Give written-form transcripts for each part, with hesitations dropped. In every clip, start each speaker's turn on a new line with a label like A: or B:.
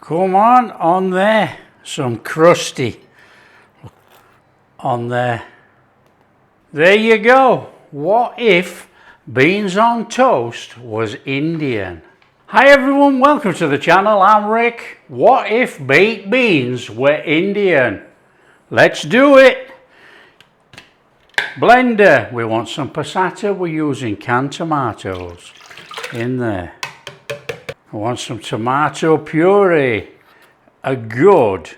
A: Come on there. Some crusty on there. There you go. What if beans on toast was Indian? Hi everyone, welcome to the channel. I'm Rick. What if baked beans were Indian? Let's do it. Blender, we want some passata. We're using canned tomatoes in there. I want some tomato puree, a good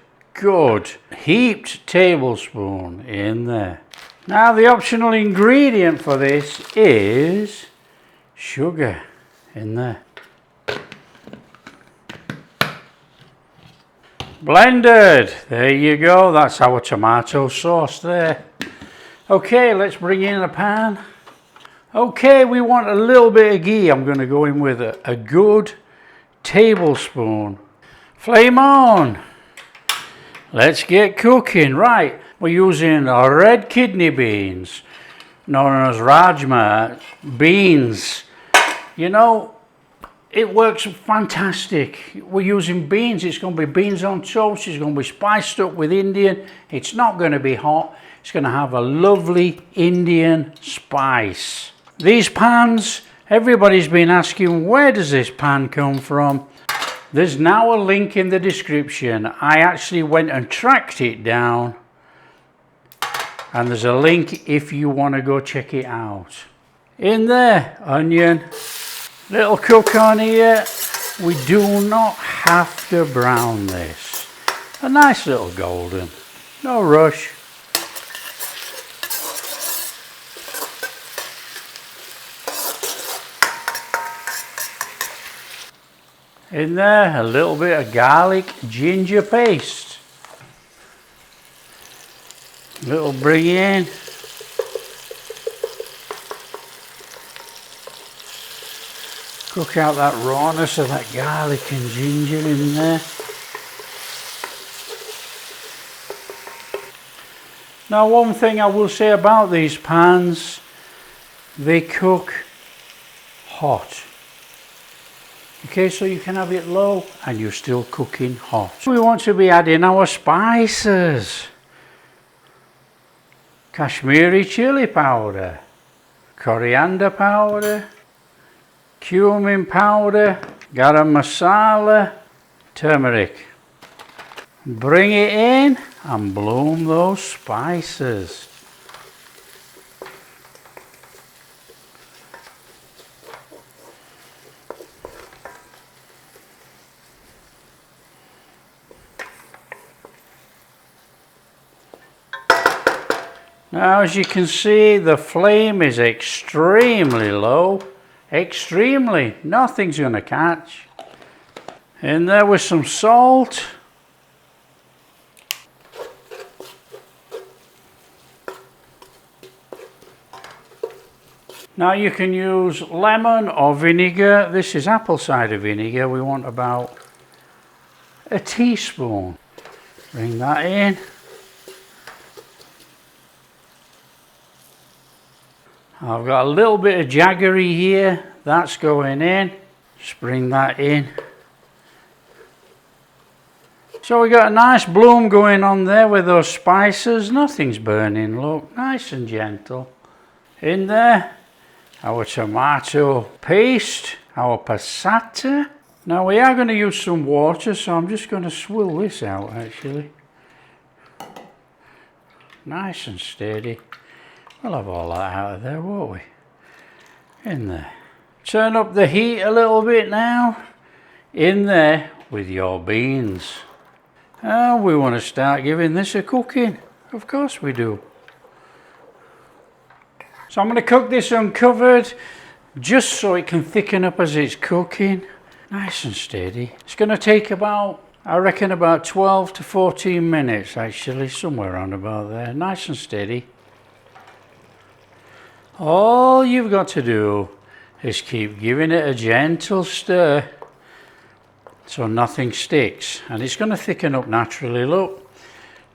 A: heaped tablespoon in there. Now the optional ingredient for this is sugar in there. Blended, there you go, that's our tomato sauce there. Okay, let's bring in a pan. Okay, we want a little bit of ghee. I'm going to go in with a good tablespoon. Flame on. Let's get cooking. Right, we're using our red kidney beans, known as Rajma beans. You know, it works fantastic. We're using beans. It's going to be beans on toast. It's going to be spiced up with Indian. It's not going to be hot. It's going to have a lovely Indian spice. These pans, everybody's been asking, where does this pan come from? There's now a link in the description. I actually went and tracked it down, and there's a link if you want to go check it out. In there, onion, little cook on here. We do not have to brown this. A nice little golden, no rush. In there, a little bit of garlic ginger paste. Little bring in. Cook out that rawness of that garlic and ginger in there. Now, one thing I will say about these pans, they cook hot. Okay, so you can have it low and you're still cooking hot. We want to be adding our spices. Kashmiri chili powder, coriander powder, cumin powder, garam masala, turmeric. Bring it in and bloom those spices. Now, as you can see, the flame is extremely low. Extremely. Nothing's going to catch. In there with some salt. Now you can use lemon or vinegar. This is apple cider vinegar. We want about a teaspoon. Bring that in. I've got a little bit of jaggery here, that's going in. Just bring that in. So we got a nice bloom going on there with those spices. Nothing's burning, look, nice and gentle. In there, our tomato paste, our passata. Now we are going to use some water, so I'm just going to swill this out actually. Nice and steady. We'll have all that out of there, won't we? In there. Turn up the heat a little bit now. In there with your beans. And we want to start giving this a cooking. Of course we do. So I'm going to cook this uncovered just so it can thicken up as it's cooking. Nice and steady. It's going to take about, I reckon, about 12 to 14 minutes actually, somewhere around about there. Nice and steady. All you've got to do is keep giving it a gentle stir so nothing sticks, and it's going to thicken up naturally, look.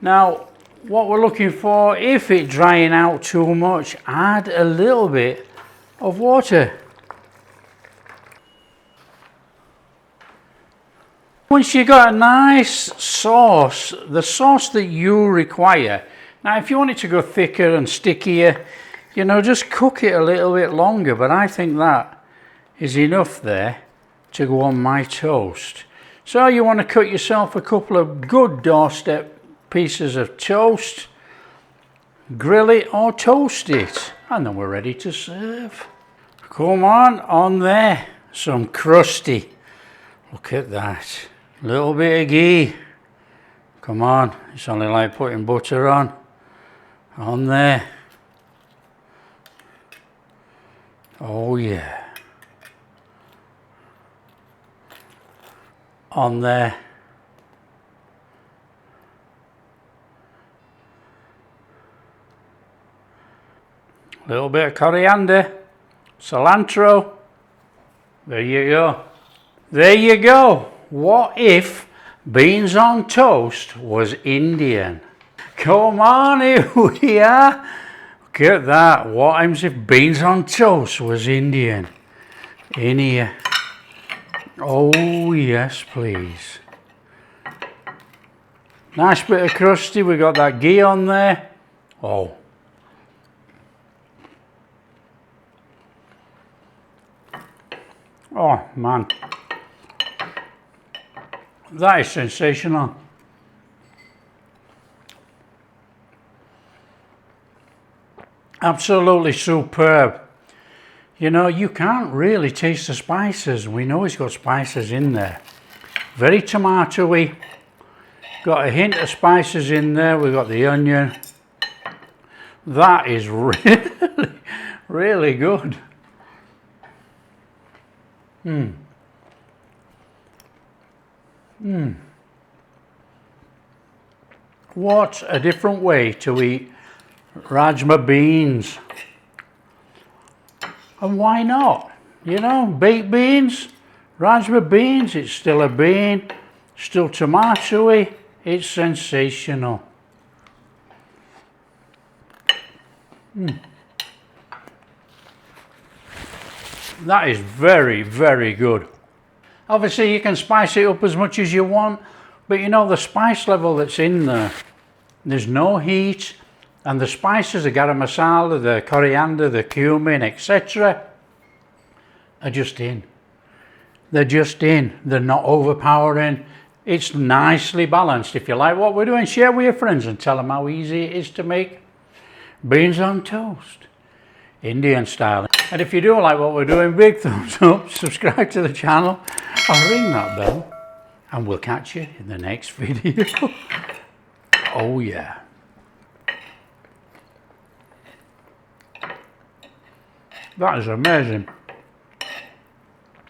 A: Now what we're looking for, if it's drying out too much, add a little bit of water. Once you got a nice sauce, the sauce that you require. Now if you want it to go thicker and stickier, you know, just cook it a little bit longer, but I think that is enough there to go on my toast. So you want to cut yourself a couple of good doorstep pieces of toast, grill it or toast it, and then we're ready to serve. Come on there, some crusty. Look at that, little bit of ghee. Come on, it's only like putting butter on there. Oh yeah. On there. Little bit of coriander, cilantro. There you go. There you go. What if beans on toast was Indian? Come on, here we are. Look at that. What happens if beans on toast was Indian? In here. Oh yes, please. Nice bit of crusty. We got that ghee on there. Oh. Oh man. That is sensational. Absolutely superb. You know, you can't really taste the spices. We know it's got spices in there. Very tomatoey. Got a hint of spices in there. We've got the onion. That is really, really good. What a different way to eat Rajma beans. And why not? You know, baked beans, Rajma beans, it's still a bean, still tomatoey, it's sensational. That is very, very good. Obviously you can spice it up as much as you want, but you know the spice level that's in there, there's no heat, and the spices, the garam masala, the coriander, the cumin, etc. are just in. They're just in. They're not overpowering. It's nicely balanced. If you like what we're doing, share with your friends and tell them how easy it is to make beans on toast, Indian style. And if you do like what we're doing, big thumbs up, subscribe to the channel, and ring that bell, and we'll catch you in the next video. Oh yeah. That is amazing.